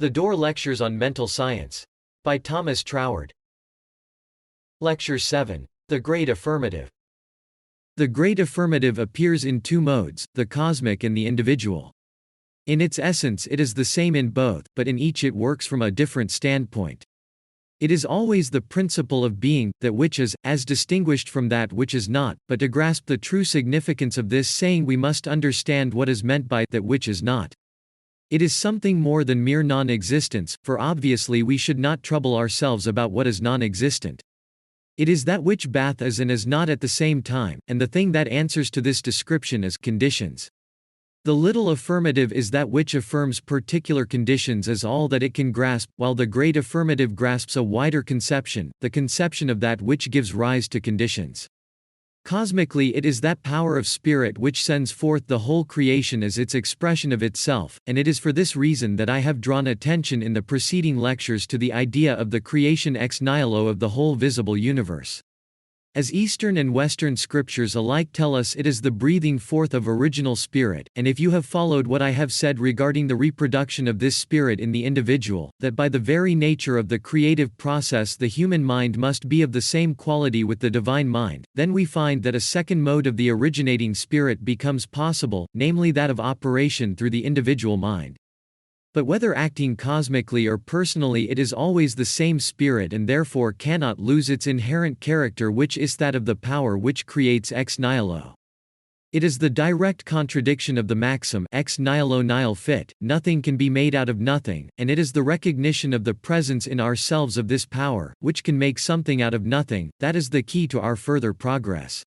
The Dore Lectures on Mental Science. By Thomas Troward. Lecture 7. The Great Affirmative. The Great Affirmative appears in two modes, the cosmic and the individual. In its essence it is the same in both, but in each it works from a different standpoint. It is always the principle of being, that which is, as distinguished from that which is not, but to grasp the true significance of this saying we must understand what is meant by that which is not. It is something more than mere non-existence, for obviously we should not trouble ourselves about what is non-existent. It is that which both is and is not at the same time, and the thing that answers to this description is conditions. The little affirmative is that which affirms particular conditions as all that it can grasp, while the great affirmative grasps a wider conception, the conception of that which gives rise to conditions. Cosmically, it is that power of spirit which sends forth the whole creation as its expression of itself, and it is for this reason that I have drawn attention in the preceding lectures to the idea of the creation ex nihilo of the whole visible universe. As Eastern and Western scriptures alike tell us, it is the breathing forth of original spirit, and if you have followed what I have said regarding the reproduction of this spirit in the individual, that by the very nature of the creative process the human mind must be of the same quality with the divine mind, then we find that a second mode of the originating spirit becomes possible, namely that of operation through the individual mind. But whether acting cosmically or personally, it is always the same spirit and therefore cannot lose its inherent character, which is that of the power which creates ex nihilo. It is the direct contradiction of the maxim ex nihilo nihil fit, nothing can be made out of nothing, and it is the recognition of the presence in ourselves of this power, which can make something out of nothing, that is the key to our further progress.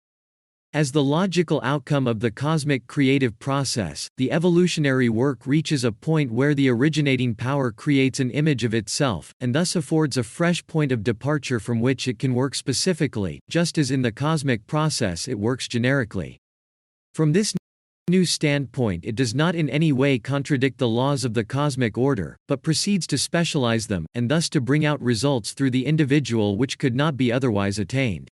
As the logical outcome of the cosmic creative process, the evolutionary work reaches a point where the originating power creates an image of itself, and thus affords a fresh point of departure from which it can work specifically, just as in the cosmic process it works generically. From this new standpoint, it does not in any way contradict the laws of the cosmic order, but proceeds to specialize them, and thus to bring out results through the individual which could not be otherwise attained.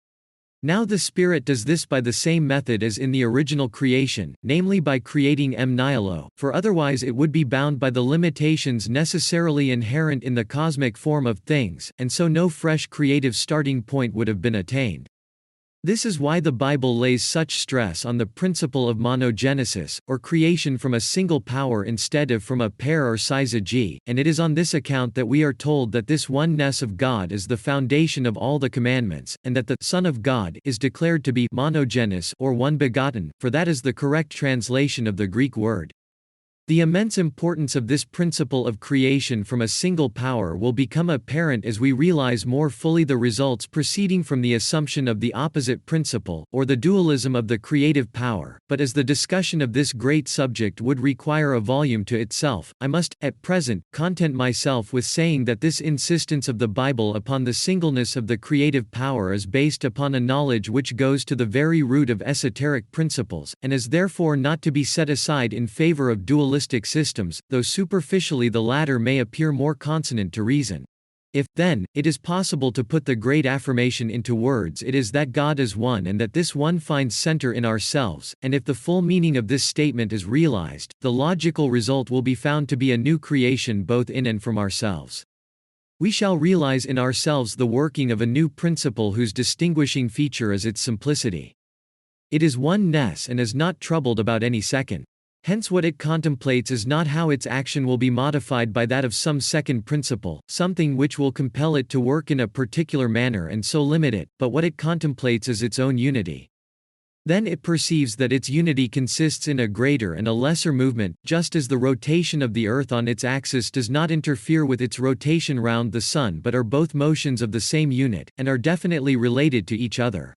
Now the Spirit does this by the same method as in the original creation, namely by creating em nihilo, for otherwise it would be bound by the limitations necessarily inherent in the cosmic form of things, and so no fresh creative starting point would have been attained. This is why the Bible lays such stress on the principle of monogenesis, or creation from a single power instead of from a pair or syzygy, and it is on this account that we are told that this oneness of God is the foundation of all the commandments, and that the Son of God is declared to be monogenes or one begotten, for that is the correct translation of the Greek word. The immense importance of this principle of creation from a single power will become apparent as we realize more fully the results proceeding from the assumption of the opposite principle, or the dualism of the creative power, but as the discussion of this great subject would require a volume to itself, I must, at present, content myself with saying that this insistence of the Bible upon the singleness of the creative power is based upon a knowledge which goes to the very root of esoteric principles, and is therefore not to be set aside in favor of dualistic systems, though superficially the latter may appear more consonant to reason. If, then, it is possible to put the great affirmation into words, it is that God is one and that this one finds center in ourselves, and if the full meaning of this statement is realized, the logical result will be found to be a new creation both in and from ourselves. We shall realize in ourselves the working of a new principle whose distinguishing feature is its simplicity. It is oneness and is not troubled about any second. Hence what it contemplates is not how its action will be modified by that of some second principle, something which will compel it to work in a particular manner and so limit it, but what it contemplates is its own unity. Then it perceives that its unity consists in a greater and a lesser movement, just as the rotation of the Earth on its axis does not interfere with its rotation round the Sun but are both motions of the same unit, and are definitely related to each other.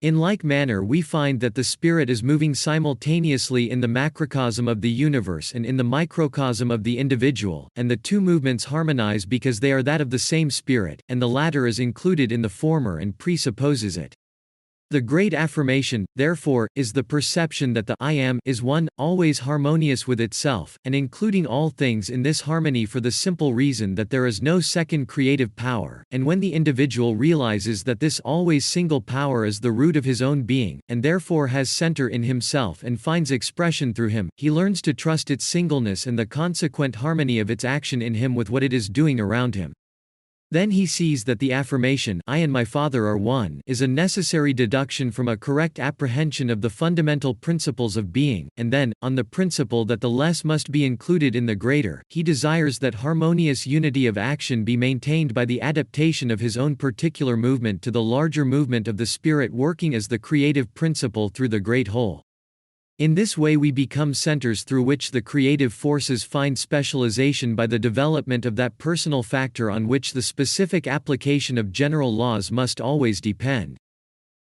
In like manner we find that the Spirit is moving simultaneously in the macrocosm of the universe and in the microcosm of the individual, and the two movements harmonize because they are that of the same Spirit, and the latter is included in the former and presupposes it. The great affirmation, therefore, is the perception that the I am is one, always harmonious with itself, and including all things in this harmony for the simple reason that there is no second creative power, and when the individual realizes that this always single power is the root of his own being, and therefore has center in himself and finds expression through him, he learns to trust its singleness and the consequent harmony of its action in him with what it is doing around him. Then he sees that the affirmation, I and my Father are one, is a necessary deduction from a correct apprehension of the fundamental principles of being, and then, on the principle that the less must be included in the greater, he desires that harmonious unity of action be maintained by the adaptation of his own particular movement to the larger movement of the Spirit working as the creative principle through the great whole. In this way we become centers through which the creative forces find specialization by the development of that personal factor on which the specific application of general laws must always depend.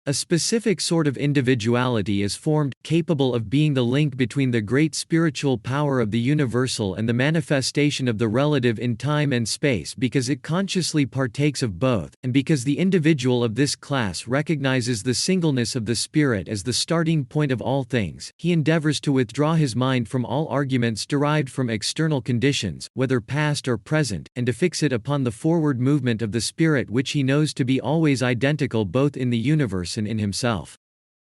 A specific sort of individuality is formed, capable of being the link between the great spiritual power of the universal and the manifestation of the relative in time and space because it consciously partakes of both, and because the individual of this class recognizes the singleness of the Spirit as the starting point of all things. He endeavors to withdraw his mind from all arguments derived from external conditions, whether past or present, and to fix it upon the forward movement of the Spirit which he knows to be always identical both in the universe and in himself.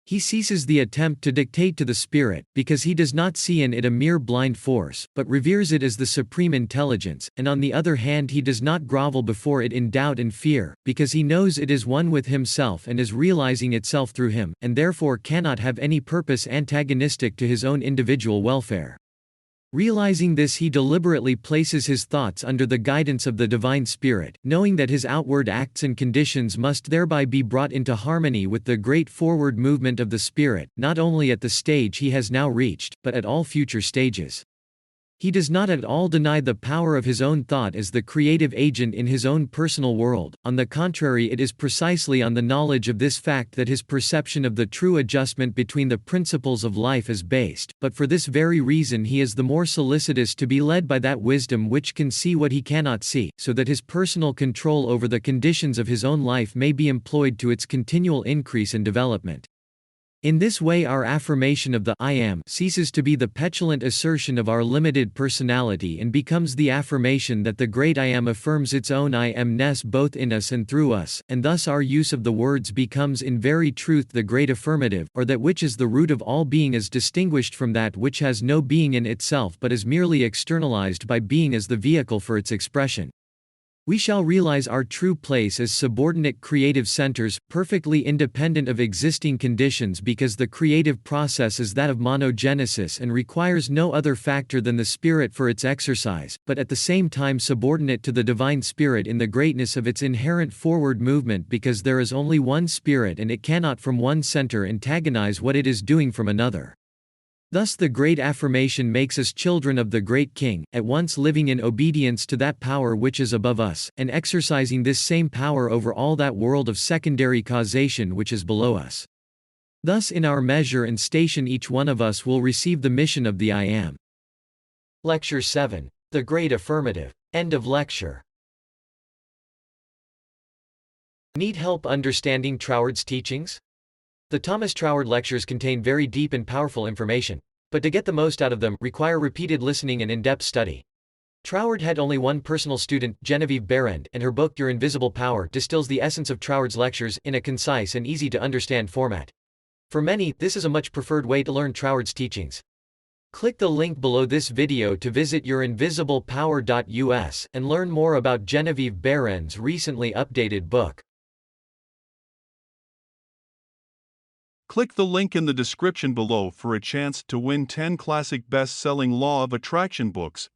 He ceases the attempt to dictate to the Spirit, because he does not see in it a mere blind force, but reveres it as the supreme intelligence, and on the other hand he does not grovel before it in doubt and fear, because he knows it is one with himself and is realizing itself through him, and therefore cannot have any purpose antagonistic to his own individual welfare. Realizing this, he deliberately places his thoughts under the guidance of the Divine Spirit, knowing that his outward acts and conditions must thereby be brought into harmony with the great forward movement of the Spirit, not only at the stage he has now reached, but at all future stages. He does not at all deny the power of his own thought as the creative agent in his own personal world. On the contrary, it is precisely on the knowledge of this fact that his perception of the true adjustment between the principles of life is based, but for this very reason he is the more solicitous to be led by that wisdom which can see what he cannot see, so that his personal control over the conditions of his own life may be employed to its continual increase and development. In this way our affirmation of the I am ceases to be the petulant assertion of our limited personality and becomes the affirmation that the great I am affirms its own I am-ness both in us and through us, and thus our use of the words becomes in very truth the great affirmative, or that which is the root of all being as distinguished from that which has no being in itself but is merely externalized by being as the vehicle for its expression. We shall realize our true place as subordinate creative centers, perfectly independent of existing conditions because the creative process is that of monogenesis and requires no other factor than the Spirit for its exercise, but at the same time subordinate to the Divine Spirit in the greatness of its inherent forward movement because there is only one Spirit and it cannot from one center antagonize what it is doing from another. Thus the great affirmation makes us children of the great King, at once living in obedience to that power which is above us, and exercising this same power over all that world of secondary causation which is below us. Thus in our measure and station each one of us will receive the mission of the I Am. Lecture 7. The Great Affirmative. End of lecture. Need help understanding Troward's teachings? The Thomas Troward lectures contain very deep and powerful information, but to get the most out of them, require repeated listening and in-depth study. Troward had only one personal student, Genevieve Behrend, and her book Your Invisible Power distills the essence of Troward's lectures in a concise and easy-to-understand format. For many, this is a much preferred way to learn Troward's teachings. Click the link below this video to visit yourinvisiblepower.us and learn more about Genevieve Behrend's recently updated book. Click the link in the description below for a chance to win 10 classic best-selling Law of Attraction books,